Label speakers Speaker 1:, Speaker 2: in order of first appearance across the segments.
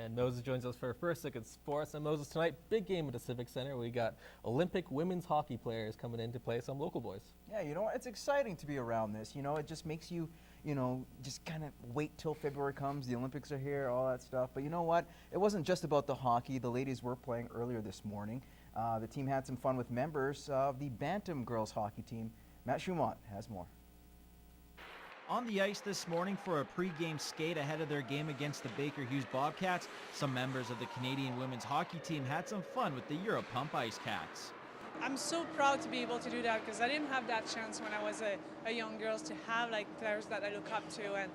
Speaker 1: And Moses joins us for First Second Sports. And Moses, tonight, big game at the Civic Center. We got Olympic women's hockey players coming in to play some local boys.
Speaker 2: Yeah, you know, it's exciting to be around this. You know, it just makes you, just kind of wait till February comes. The Olympics are here, all that stuff. But you know what? It wasn't just about the hockey. The ladies were playing earlier this morning. The team had some fun with members of the Bantam girls hockey team. Matt Schumont has more.
Speaker 3: On the ice this morning for a pre-game skate ahead of their game against the Baker Hughes Bobcats, some members of the Canadian women's hockey team had some fun with the Europump Ice Cats.
Speaker 4: I'm so proud to be able to do that because I didn't have that chance when I was a young girl to have like players that I look up to, and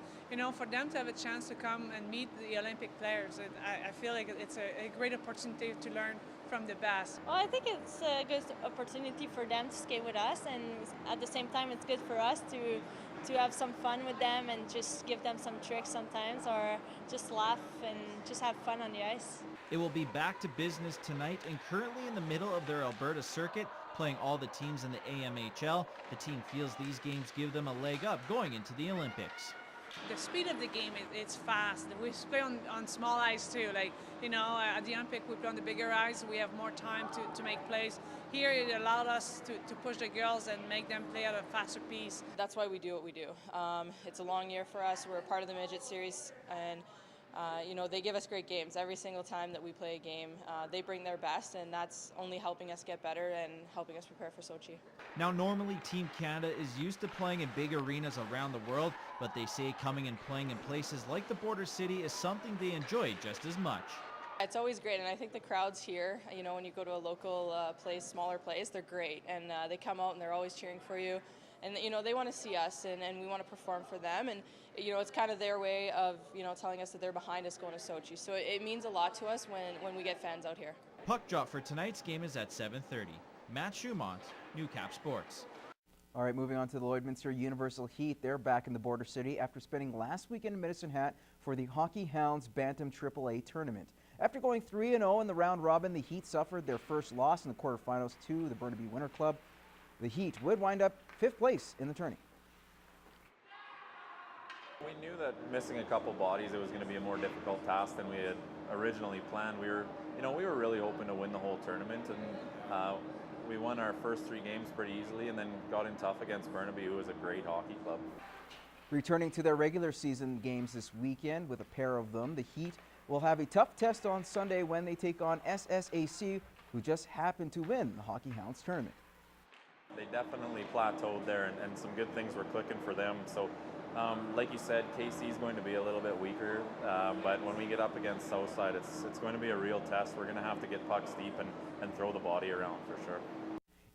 Speaker 4: for them to have a chance to come and meet the Olympic players, I feel like it's a great opportunity to learn from the best.
Speaker 5: Well, I think it's a good opportunity for them to skate with us, and at the same time it's good for us to have some fun with them and just give them some tricks sometimes, or just laugh and just have fun on the ice.
Speaker 3: It will be back to business tonight, and currently in the middle of their Alberta circuit, playing all the teams in the AMHL. The team feels these games give them a leg up going into the Olympics.
Speaker 4: The speed of the game, it's fast. We play on small ice too. Like, at the Olympic we play on the bigger ice. We have more time to make plays. Here it allowed us to push the girls and make them play at a faster pace.
Speaker 6: That's why we do what we do. It's a long year for us. We're a part of the midget series, and they give us great games every single time that we play a game. They bring their best, and that's only helping us get better and helping us prepare for Sochi.
Speaker 3: Now, normally Team Canada is used to playing in big arenas around the world, but they say coming and playing in places like the Border City is something they enjoy just as much.
Speaker 6: It's always great, and I think the crowds here, when you go to a local place, smaller place, they're great, and they come out and they're always cheering for you. And they want to see us, and we want to perform for them, and it's kind of their way of telling us that they're behind us going to Sochi. So it means a lot to us when we get fans out here.
Speaker 3: Puck drop for tonight's game is at 7:30. Matt Schumont, Newcap Sports.
Speaker 2: All right, moving on to the Lloydminster Universal Heat. They're back in the Border City after spending last weekend in Medicine Hat for the Hockey Hounds Bantam AAA tournament. After going 3-0 in the round robin, the Heat suffered their first loss in the quarterfinals to the Burnaby Winter Club. The Heat would wind up 5th place in the tourney.
Speaker 7: We knew that missing a couple bodies, it was going to be a more difficult task than we had originally planned. We were really hoping to win the whole tournament, and we won our first 3 games pretty easily, and then got in tough against Burnaby, who was a great hockey club. Returning to their regular season games this weekend with a pair of them, the Heat will have a tough test on Sunday when they take on SSAC, who just happened to win the Hockey Hounds tournament. They definitely plateaued there, and some good things were clicking for them. So, like you said, KC is going to be a little bit weaker, but when we get up against Southside, it's going to be a real test. We're going to have to get pucks deep and throw the body around for sure.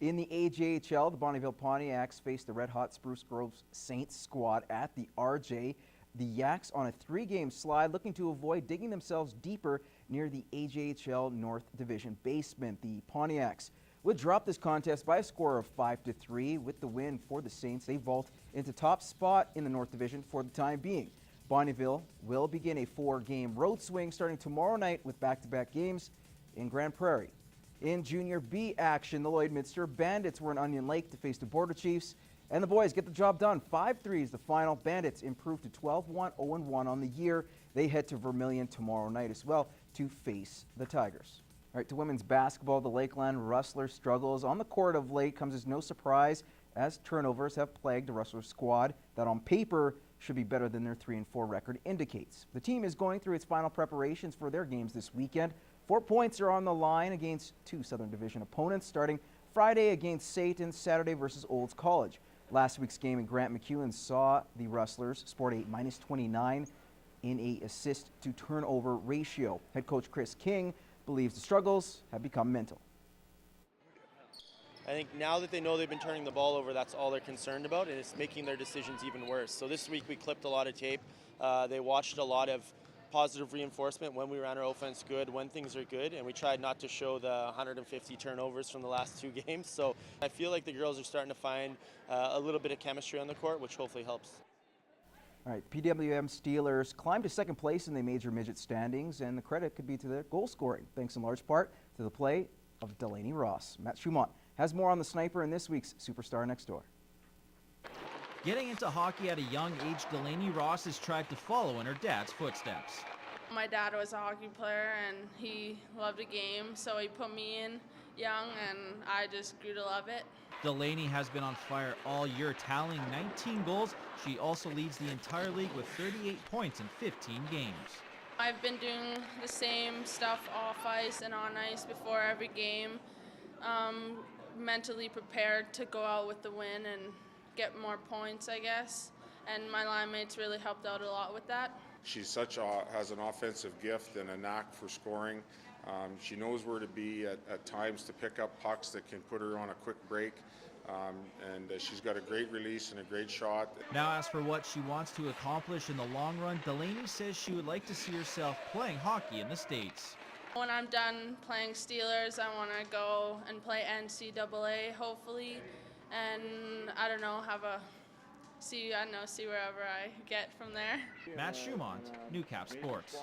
Speaker 7: In the AJHL, the Bonneville Pontiacs faced the red-hot Spruce Grove Saints squad at the RJ. The Yaks on a 3-game slide, looking to avoid digging themselves deeper near the AJHL North Division basement. The Pontiacs would drop this contest by a score of 5-3. With the win for the Saints, they vault into top spot in the North Division for the time being. Bonneville will begin a 4-game road swing starting tomorrow night with back-to-back games in Grand Prairie. In Junior B action, the Lloydminster Bandits were in Onion Lake to face the Border Chiefs, and the boys get the job done. 5-3 is the final. Bandits improved to 12-1, 0-1 on the year. They head to Vermilion tomorrow night as well to face the Tigers. All right, to women's basketball, the Lakeland Rustlers struggles on the court of late comes as no surprise, as turnovers have plagued the Rustlers squad that on paper should be better than their 3-4 record indicates. The team is going through its final preparations for their games this weekend. 4 points are on the line against 2 Southern Division opponents, starting Friday against Satan, Saturday versus Olds College. Last week's game in Grant McEwen saw the Rustlers sport a -29 in a assist-to-turnover ratio. Head coach Chris King believes the struggles have become mental.
Speaker 8: I think now that they know they've been turning the ball over, that's all they're concerned about, and it's making their decisions even worse. So this week we clipped a lot of tape. They watched a lot of positive reinforcement when we ran our offense good, when things are good, and we tried not to show the 150 turnovers from the last 2 games. So I feel like the girls are starting to find a little bit of chemistry on the court, which hopefully helps.
Speaker 2: All right, PWM Steelers climbed to 2nd place in the major midget standings, and the credit could be to their goal scoring, thanks in large part to the play of Delaney Ross. Matt Schumont has more on the sniper in this week's Superstar Next Door.
Speaker 3: Getting into hockey at a young age, Delaney Ross has tried to follow in her dad's footsteps.
Speaker 9: My dad was a hockey player and he loved the game, so he put me in young and I just grew to love it.
Speaker 3: Delaney has been on fire all year, tallying 19 goals. She also leads the entire league with 38 points in 15 games.
Speaker 9: I've been doing the same stuff off ice and on ice before every game, mentally prepared to go out with the win and get more points, I guess. And my line mates really helped out a lot with that.
Speaker 10: She's has an offensive gift and a knack for scoring. She knows where to be at times to pick up pucks that can put her on a quick break. And she's got a great release and a great shot.
Speaker 3: Now, as for what she wants to accomplish in the long run, Delaney says she would like to see herself playing hockey in the States.
Speaker 9: When I'm done playing Steelers, I want to go and play NCAA, hopefully, and I don't know, see wherever I get from there.
Speaker 3: Matt Schumont, Newcap Sports.